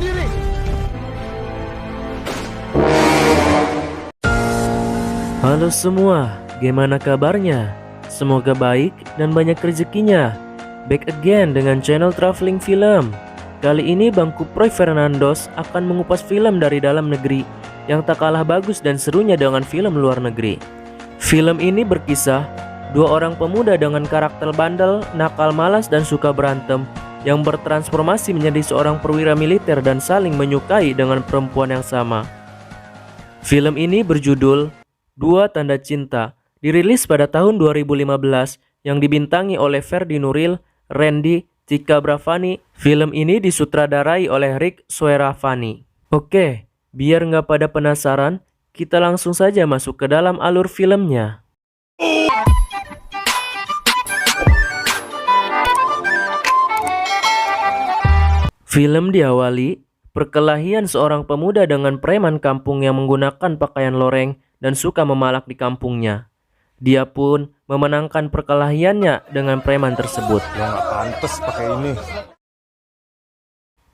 diri. Halo semua, gimana kabarnya? Semoga baik dan banyak rezekinya. Back again dengan channel Traveling Film. Kali ini Bang Kuproy Fernandos akan mengupas film dari dalam negeri yang tak kalah bagus dan serunya dengan film luar negeri. Film ini berkisah dua orang pemuda dengan karakter bandel, nakal, malas, dan suka berantem yang bertransformasi menjadi seorang perwira militer dan saling menyukai dengan perempuan yang sama. Film ini berjudul Dua Tanda Cinta, dirilis pada tahun 2015 yang dibintangi oleh Ferdi Nuril, Randy, Tika Bravani. Film ini disutradarai oleh Rick Sueravani. Oke, biar nggak pada penasaran, kita langsung saja masuk ke dalam alur filmnya. Film diawali perkelahian seorang pemuda dengan preman kampung yang menggunakan pakaian loreng dan suka memalak di kampungnya. Dia pun memenangkan perkelahiannya dengan preman tersebut. Ya nggak pantas pakai ini.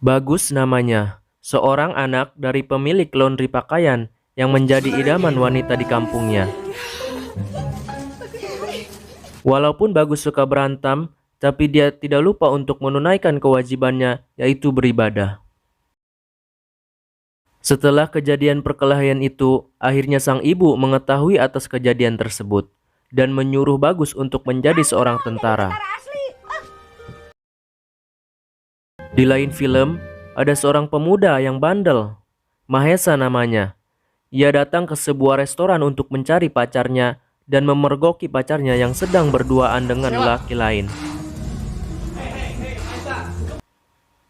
Bagus namanya, seorang anak dari pemilik laundry pakaian yang menjadi idaman wanita di kampungnya. Walaupun Bagus suka berantem, tapi dia tidak lupa untuk menunaikan kewajibannya, yaitu beribadah. Setelah kejadian perkelahian itu, akhirnya sang ibu mengetahui atas kejadian tersebut dan menyuruh Bagus untuk menjadi seorang tentara. Di lain film, ada seorang pemuda yang bandel, Mahesa namanya. Ia datang ke sebuah restoran untuk mencari pacarnya dan memergoki pacarnya yang sedang berduaan dengan lelaki lain.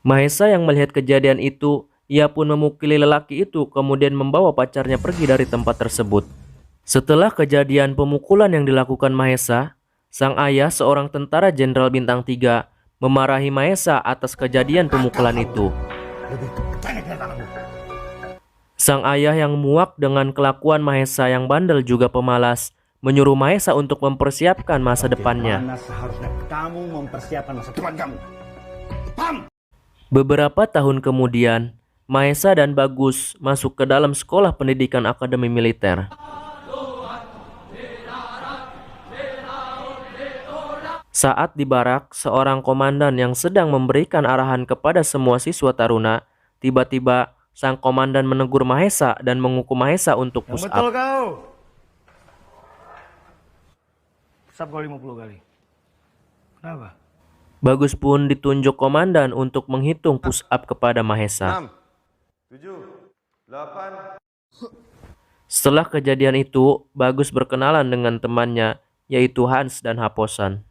Mahesa yang melihat kejadian itu, ia pun memukuli lelaki itu kemudian membawa pacarnya pergi dari tempat tersebut. Setelah kejadian pemukulan yang dilakukan Mahesa, sang ayah seorang tentara jenderal bintang 3 memarahi Mahesa atas kejadian pemukulan itu. Sang ayah yang muak dengan kelakuan Mahesa yang bandel juga pemalas, menyuruh Mahesa untuk mempersiapkan masa depannya. Seharusnya kamu mempersiapkan masa depan kamu. Pam! Beberapa tahun kemudian, Mahesa dan Bagus masuk ke dalam sekolah pendidikan akademi militer. Saat di barak, seorang komandan yang sedang memberikan arahan kepada semua siswa taruna, tiba-tiba sang komandan menegur Mahesa dan menghukum Mahesa untuk push up. Betul kau. Push up kau 50 kali. Kenapa? Bagus pun ditunjuk komandan untuk menghitung push up kepada Mahesa. 6, 7, 8. Setelah kejadian itu, Bagus berkenalan dengan temannya, yaitu Hans dan Haposan.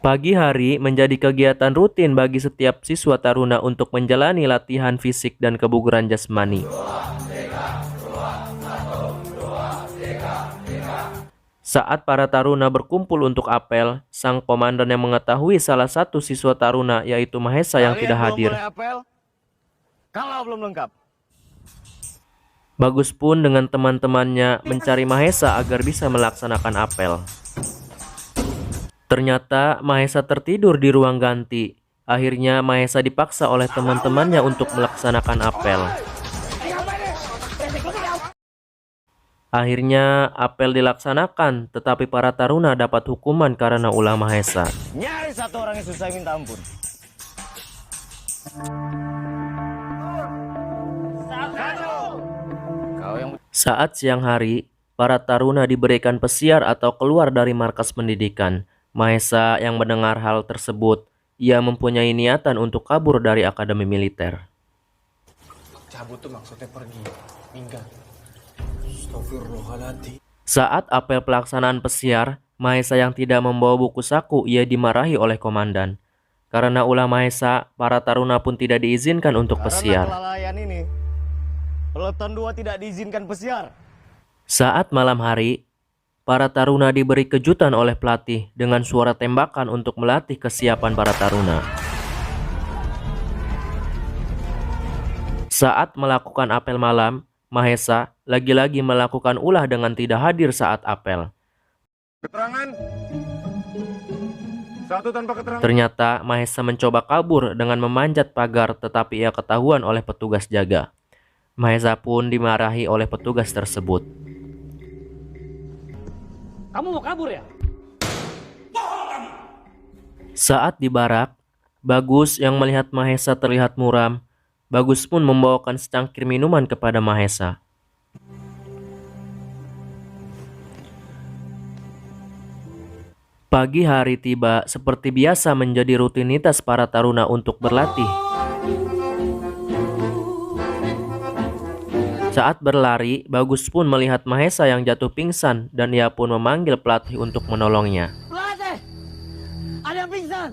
Pagi hari menjadi kegiatan rutin bagi setiap siswa taruna untuk menjalani latihan fisik dan kebugaran jasmani. Saat para taruna berkumpul untuk apel, sang komandan yang mengetahui salah satu siswa taruna yaitu Mahesa yang tidak hadir. Kalau belum lengkap. Bagus pun dengan teman-temannya mencari Mahesa agar bisa melaksanakan apel. Ternyata Mahesa tertidur di ruang ganti. Akhirnya Mahesa dipaksa oleh teman-temannya untuk melaksanakan apel. Akhirnya apel dilaksanakan, tetapi para taruna dapat hukuman karena ulah Mahesa. Nyari satu orang yang susah minta ampun. Saat siang hari, para taruna diberikan pesiar atau keluar dari markas pendidikan. Mahesa yang mendengar hal tersebut, ia mempunyai niatan untuk kabur dari akademi militer. Cabut tuh maksudnya pergi, minggat. Astagfirullahaladzim. Saat apel pelaksanaan pesiar, Mahesa yang tidak membawa buku saku, ia dimarahi oleh komandan. Karena ulah Mahesa, para taruna pun tidak diizinkan untuk pesiar. Karena kelalaian ini, Peleton 2 tidak diizinkan pesiar. Saat malam hari, para taruna diberi kejutan oleh pelatih dengan suara tembakan untuk melatih kesiapan para taruna. Saat melakukan apel malam, Mahesa lagi-lagi melakukan ulah dengan tidak hadir saat apel. Keterangan. Satu tanpa keterangan. Ternyata Mahesa mencoba kabur dengan memanjat pagar, tetapi ia ketahuan oleh petugas jaga. Mahesa pun dimarahi oleh petugas tersebut. Kamu mau kabur ya? Saat di barak, Bagus yang melihat Mahesa terlihat muram, Bagus pun membawakan secangkir minuman kepada Mahesa. Pagi hari tiba, seperti biasa menjadi rutinitas para taruna untuk berlatih. Saat berlari, Bagus pun melihat Mahesa yang jatuh pingsan dan ia pun memanggil pelatih untuk menolongnya. Pelatih! Ada yang pingsan!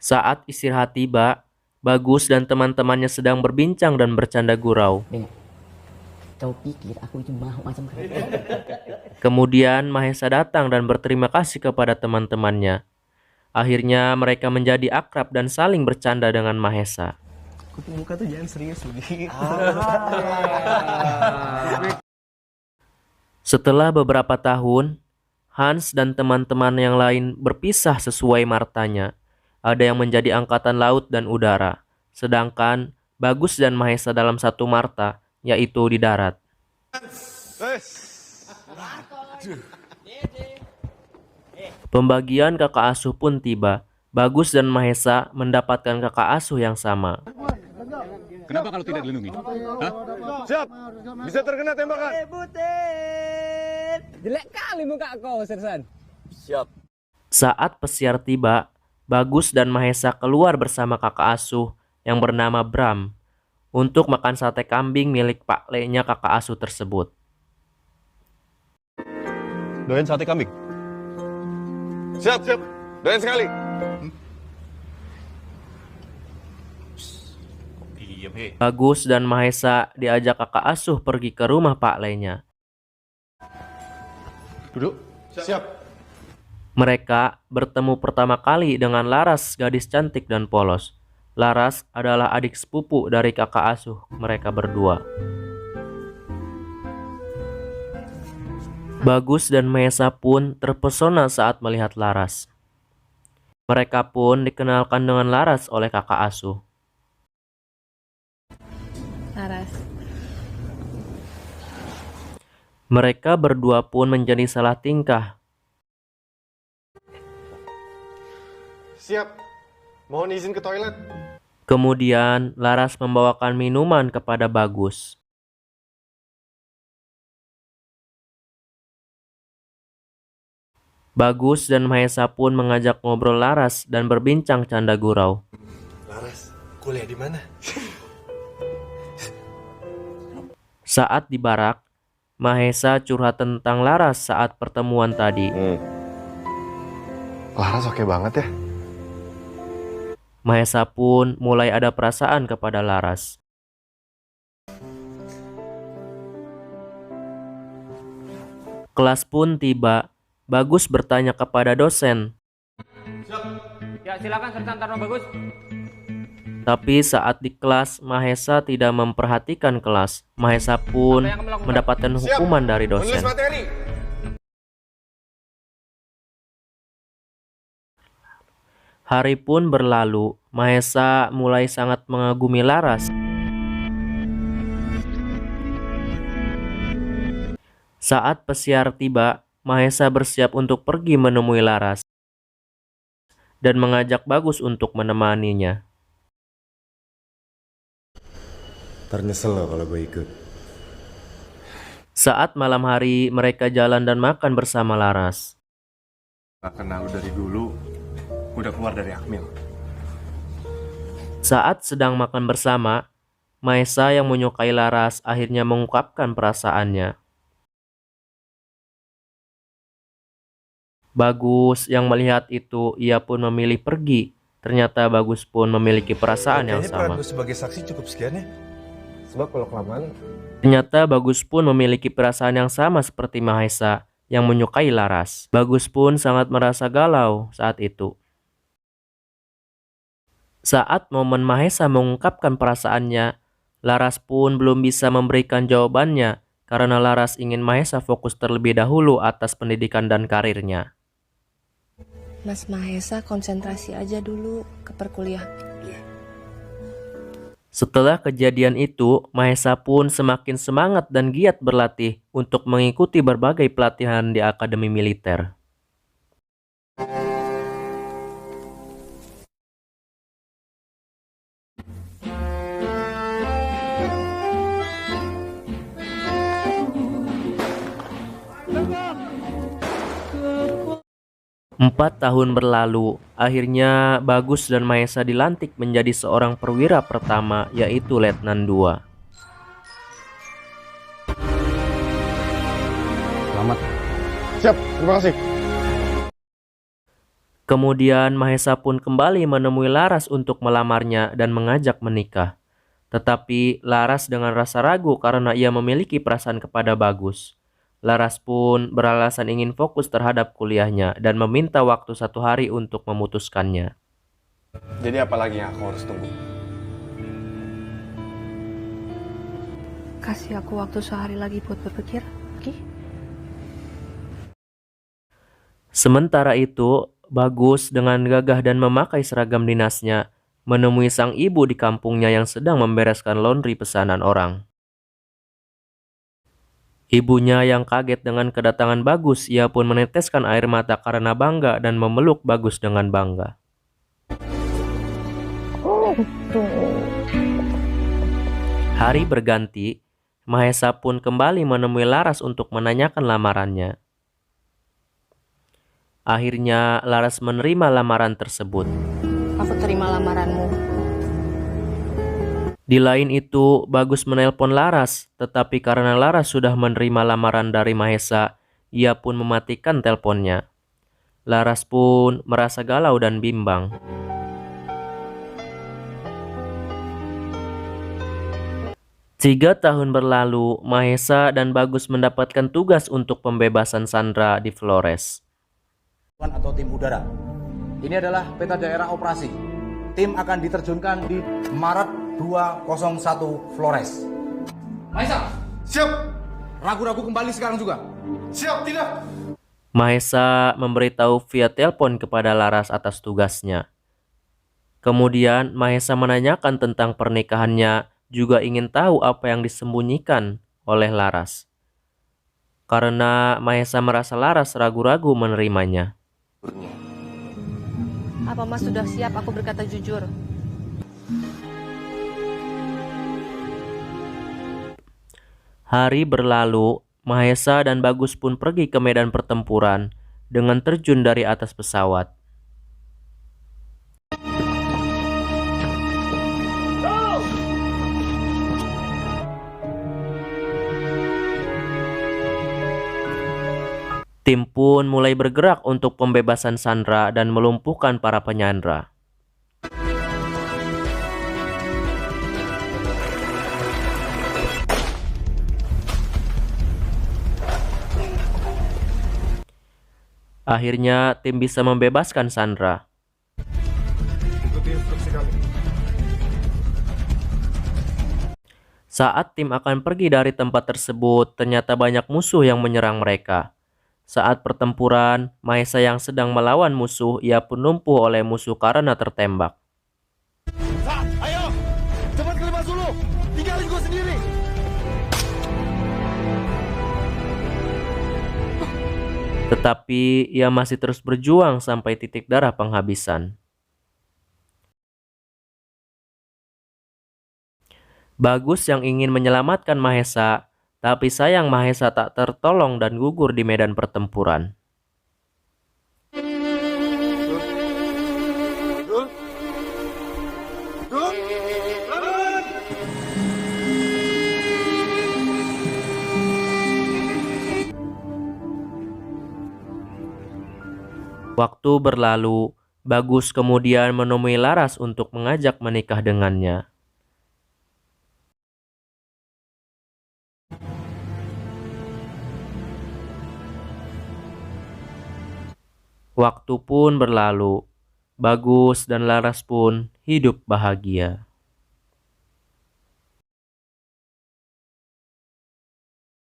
Saat istirahat tiba, Bagus dan teman-temannya sedang berbincang dan bercanda gurau. Kau pikir aku itu mau macam kau? Kemudian Mahesa datang dan berterima kasih kepada teman-temannya. Akhirnya mereka menjadi akrab dan saling bercanda dengan Mahesa. Kutu muka tuh jangan serius begitu. Setelah beberapa tahun, Hans dan teman-teman yang lain berpisah sesuai martanya. Ada yang menjadi angkatan laut dan udara, sedangkan Bagus dan Mahesa dalam satu marta, yaitu di darat. Pembagian kakak asuh pun tiba. Bagus dan Mahesa mendapatkan kakak asuh yang sama. Kenapa kalau tidak dilindungi? Hah? Siap. Bisa terkena tembakan. Jelek kali muka kau, Sersan. Siap. Saat pesiar tiba, Bagus dan Mahesa keluar bersama kakak asuh yang bernama Bram untuk makan sate kambing milik Pak Le-nya kakak asuh tersebut. Doyan sate kambing. Siap, siap. Doyan sekali. Diam, he. Bagus dan Mahesa diajak kakak asuh pergi ke rumah Pak Le-nya. Duduk. Siap. Mereka bertemu pertama kali dengan Laras, gadis cantik dan polos. Laras adalah adik sepupu dari kakak asuh mereka berdua. Bagus dan Mahesa pun terpesona saat melihat Laras. Mereka pun dikenalkan dengan Laras oleh kakak asuh. Laras. Mereka berdua pun menjadi salah tingkah. Siap. Mohon izin ke toilet. Kemudian Laras membawakan minuman kepada Bagus. Bagus dan Mahesa pun mengajak ngobrol Laras dan berbincang canda gurau. Laras, kuliah di mana? Saat di barak, Mahesa curhat tentang Laras saat pertemuan tadi. Laras oke banget ya. Mahesa pun mulai ada perasaan kepada Laras. Kelas pun tiba. Bagus bertanya kepada dosen. Ya silakan Sersan Tarno Bagus. Tapi saat di kelas, Mahesa tidak memperhatikan kelas. Mahesa pun Apa yang kamu lakukan? mendapatkan hukuman dari Menulis dosen. materi. Hari pun berlalu. Mahesa mulai sangat mengagumi Laras. Saat pesiar tiba, Mahesa bersiap untuk pergi menemui Laras dan mengajak Bagus untuk menemaninya. Ternyesel loh kalau gue ikut. Saat malam hari, mereka jalan dan makan bersama Laras. Gak kenal lu dari dulu. Udah keluar dari Akmil. Saat sedang makan bersama, Mahesa yang menyukai Laras akhirnya mengungkapkan perasaannya. Bagus yang melihat itu, ia pun memilih pergi. Ternyata Bagus pun memiliki perasaan yang Kayaknya peran sama. gue sebagai saksi cukup sekian ya. Sebab kalau kelamaan Ternyata Bagus pun memiliki perasaan yang sama seperti Mahesa yang menyukai Laras. Bagus pun sangat merasa galau saat itu. Saat momen Mahesa mengungkapkan perasaannya, Laras pun belum bisa memberikan jawabannya karena Laras ingin Mahesa fokus terlebih dahulu atas pendidikan dan karirnya. Mas Mahesa konsentrasi aja dulu ke perkuliahan. Setelah kejadian itu, Mahesa pun semakin semangat dan giat berlatih untuk mengikuti berbagai pelatihan di akademi militer. Empat tahun berlalu, akhirnya Bagus dan Mahesa dilantik menjadi seorang perwira pertama, yaitu Letnan II. Selamat. Siap, terima kasih. Kemudian Mahesa pun kembali menemui Laras untuk melamarnya dan mengajak menikah. Tetapi Laras dengan rasa ragu karena ia memiliki perasaan kepada Bagus. Laras pun beralasan ingin fokus terhadap kuliahnya dan meminta waktu 1 hari untuk memutuskannya. Jadi apa lagi yang aku harus tunggu? Kasih aku waktu sehari lagi buat berpikir, oke? Sementara itu, Bagus dengan gagah dan memakai seragam dinasnya menemui sang ibu di kampungnya yang sedang membereskan laundry pesanan orang. Ibunya yang kaget dengan kedatangan Bagus, ia pun meneteskan air mata karena bangga dan memeluk Bagus dengan bangga. Hari berganti, Mahesa pun kembali menemui Laras untuk menanyakan lamarannya. Akhirnya Laras menerima lamaran tersebut. Aku terima lamaranmu. Di lain itu, Bagus menelpon Laras, tetapi karena Laras sudah menerima lamaran dari Mahesa, ia pun mematikan teleponnya. Laras pun merasa galau dan bimbang. Tiga tahun berlalu, Mahesa dan Bagus mendapatkan tugas untuk pembebasan Sandra di Flores. Atau tim udara. Ini adalah peta daerah operasi. Tim akan diterjunkan di Maret 201 Flores. Mahesa, Siap! ragu-ragu kembali sekarang juga. Siap, tidak! Mahesa memberitahu via telepon kepada Laras atas tugasnya. Kemudian Mahesa menanyakan tentang pernikahannya, juga ingin tahu apa yang disembunyikan oleh Laras. Karena Mahesa merasa Laras ragu-ragu menerimanya. Apa Mas sudah siap aku berkata jujur? Hari berlalu, Mahesa dan Bagus pun pergi ke medan pertempuran dengan terjun dari atas pesawat. Tim pun mulai bergerak untuk pembebasan Sandra dan melumpuhkan para penyandra. Akhirnya tim bisa membebaskan Sandra. Saat tim akan pergi dari tempat tersebut, ternyata banyak musuh yang menyerang mereka. Saat pertempuran, Mahesa yang sedang melawan musuh, ia pun lumpuh oleh musuh karena tertembak. Ayo! Cepat ke Lebas dulu! Tinggalin gue sendiri! Tetapi ia masih terus berjuang sampai titik darah penghabisan. Bagus yang ingin menyelamatkan Mahesa, tapi sayang Mahesa tak tertolong dan gugur di medan pertempuran. Waktu berlalu, Bagus kemudian menemui Laras untuk mengajak menikah dengannya. Waktu pun berlalu, Bagus dan Laras pun hidup bahagia.